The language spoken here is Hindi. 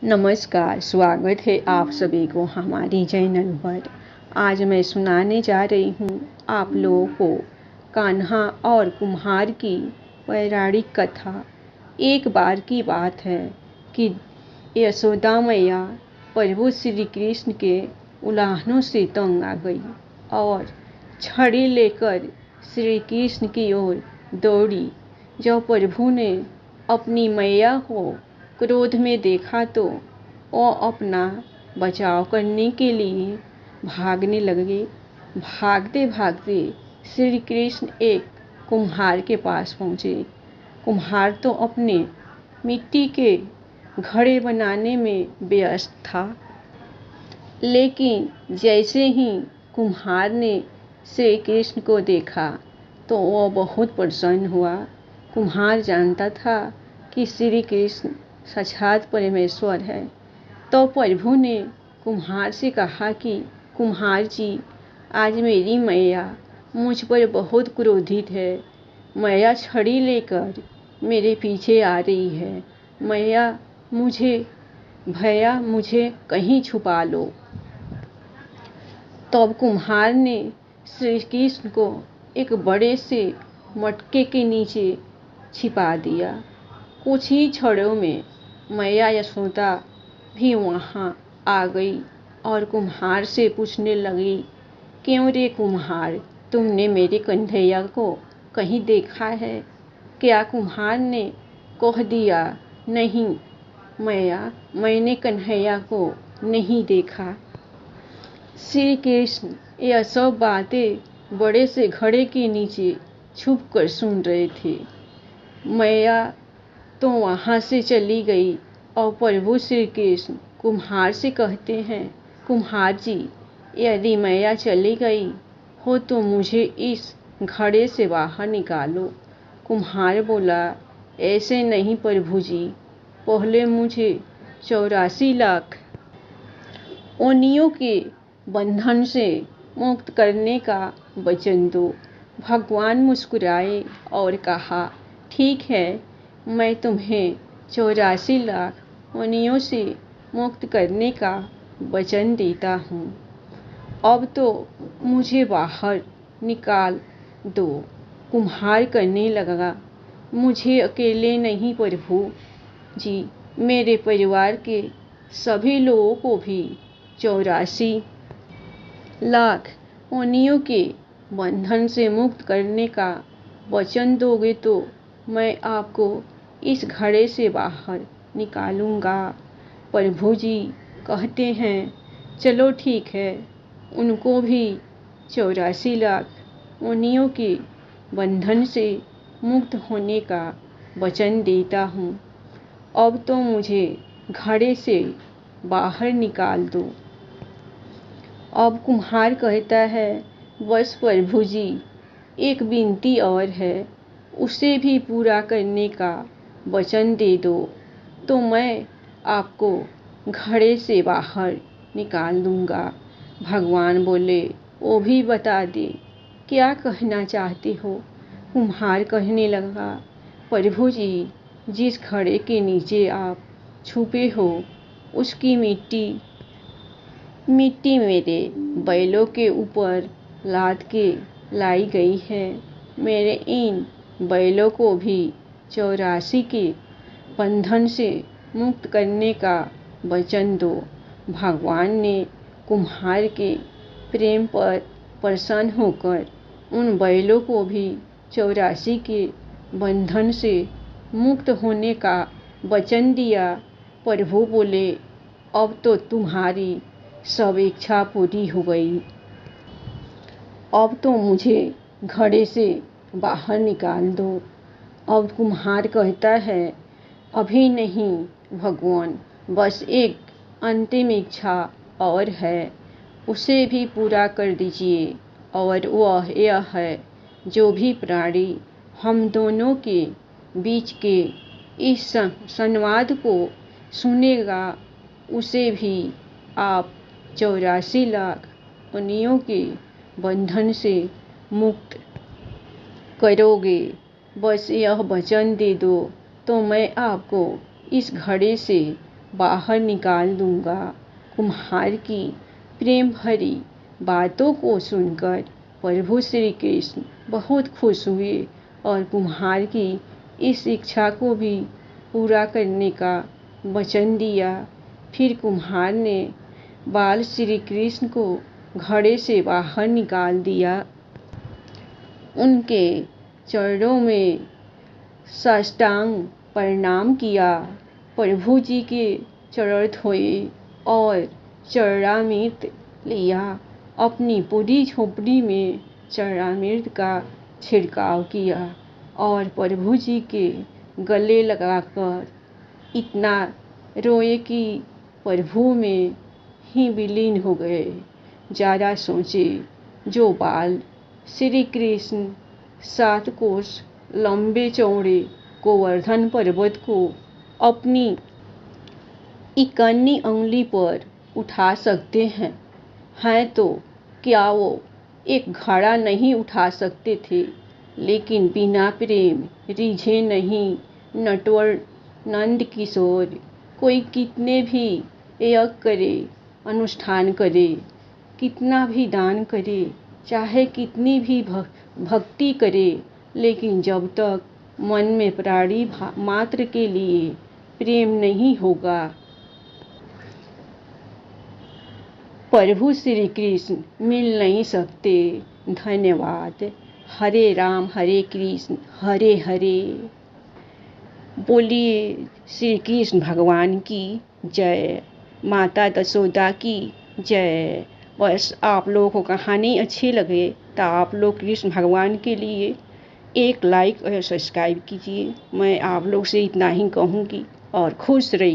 नमस्कार, स्वागत है आप सभी को हमारी चैनल पर। आज मैं सुनाने जा रही हूँ आप लोगों को कान्हा और कुम्हार की पौराणिक कथा। एक बार की बात है कि यशोदा मैया प्रभु श्री कृष्ण के उलाहनों से तंग आ गई और छड़ी लेकर श्री कृष्ण की ओर दौड़ी। जब प्रभु ने अपनी मैया को क्रोध में देखा तो वो अपना बचाव करने के लिए भागने लगे। भागते भागते श्री कृष्ण एक कुम्हार के पास पहुँचे। कुम्हार तो अपने मिट्टी के घड़े बनाने में व्यस्त था, लेकिन जैसे ही कुम्हार ने श्री कृष्ण को देखा तो वह बहुत प्रसन्न हुआ। कुम्हार जानता था कि श्री कृष्ण साक्षात परमेश्वर है। तो प्रभु ने कुम्हार से कहा कि कुम्हार जी, आज मेरी मैया मुझ पर बहुत क्रोधित है। मैया छड़ी लेकर मेरे पीछे आ रही है। भैया मुझे कहीं छुपा लो। तब कुम्हार ने श्री कृष्ण को एक बड़े से मटके के नीचे छिपा दिया। कुछ ही क्षणों में मैया यशोदा भी वहाँ आ गई और कुम्हार से पूछने लगी, क्यों रे कुम्हार, तुमने मेरे कन्हैया को कहीं देखा है क्या? कुम्हार ने कह दिया, नहीं मैया, मैंने कन्हैया को नहीं देखा। श्री कृष्ण यह सब बातें बड़े से घड़े के नीचे छुप कर सुन रहे थे। मैया तो वहाँ से चली गई और प्रभु श्री कृष्ण कुम्हार से कहते हैं, कुम्हार जी, यदि मैया चली गई हो तो मुझे इस घड़े से बाहर निकालो। कुम्हार बोला, ऐसे नहीं प्रभु जी, पहले मुझे 84 लाख योनियों के बंधन से मुक्त करने का वचन दो। भगवान मुस्कुराए और कहा, ठीक है, मैं तुम्हें 84 लाख योनियों से मुक्त करने का वचन देता हूँ। अब तो मुझे बाहर निकाल दो। कुम्हार कहने लगा, मुझे अकेले नहीं प्रभु जी, मेरे परिवार के सभी लोगों को भी 84 लाख योनियों के बंधन से मुक्त करने का वचन दोगे तो मैं आपको इस घड़े से बाहर निकालूंगा। प्रभु जी कहते हैं, चलो ठीक है, उनको भी 84 लाख योनियों के बंधन से मुक्त होने का वचन देता हूँ। अब तो मुझे घड़े से बाहर निकाल दो। अब कुम्हार कहता है, बस प्रभु जी, एक विनती और है, उसे भी पूरा करने का वचन दे दो तो मैं आपको घड़े से बाहर निकाल दूंगा। भगवान बोले, वो भी बता दे, क्या कहना चाहते हो? कुम्हार कहने लगा, प्रभु जी, जिस घड़े के नीचे आप छुपे हो उसकी मिट्टी मेरे बैलों के ऊपर लाद के लाई गई है। मेरे इन बैलों को भी 84 के बंधन से मुक्त करने का वचन दो। भगवान ने कुम्हार के प्रेम पर प्रसन्न होकर उन बैलों को भी 84 के बंधन से मुक्त होने का वचन दिया। प्रभु बोले, अब तो तुम्हारी सब इच्छा पूरी हो गई। अब तो मुझे घड़े से बाहर निकाल दो। अब कुम्हार कहता है, अभी नहीं भगवान, बस एक अंतिम इच्छा और है, उसे भी पूरा कर दीजिए। और वह यह है, जो भी प्राणी हम दोनों के बीच के इस संवाद को सुनेगा उसे भी आप 84 लाख योनियों के बंधन से मुक्त करोगे। बस यह वचन दे दो तो मैं आपको इस घड़े से बाहर निकाल दूंगा। कुम्हार की प्रेम भरी बातों को सुनकर प्रभु श्री कृष्ण बहुत खुश हुए और कुम्हार की इस इच्छा को भी पूरा करने का वचन दिया। फिर कुम्हार ने बाल श्री कृष्ण को घड़े से बाहर निकाल दिया। उनके चरणों में साष्टांग प्रणाम किया। प्रभु जी के चरण धोए और चरणामृत लिया। अपनी पूरी झोपड़ी में चरणामृत का छिड़काव किया और प्रभु जी के गले लगाकर इतना रोए कि प्रभु में ही विलीन हो गए। ज़रा सोचे, जो बाल श्री कृष्ण 7 कोस लंबे चौड़े गोवर्धन पर्वत को अपनी इकन्नी उंगली पर उठा सकते हैं तो क्या वो एक घड़ा नहीं उठा सकते थे? लेकिन बिना प्रेम रिझे नहीं। नटवर नंद किशोर कोई कितने भी यज्ञ करे, अनुष्ठान करे, कितना भी दान करे, चाहे कितनी भी भक्ति करे, लेकिन जब तक मन में प्राणी मात्र के लिए प्रेम नहीं होगा, प्रभु श्री कृष्ण मिल नहीं सकते। धन्यवाद। हरे राम हरे कृष्ण हरे हरे। बोलिए श्री कृष्ण भगवान की जय। माता यशोदा की जय। बस आप लोगों को कहानी अच्छी लगे तो आप लोग कृष्ण भगवान के लिए एक लाइक और सब्सक्राइब कीजिए। मैं आप लोग से इतना ही कहूँगी और खुश रहिए।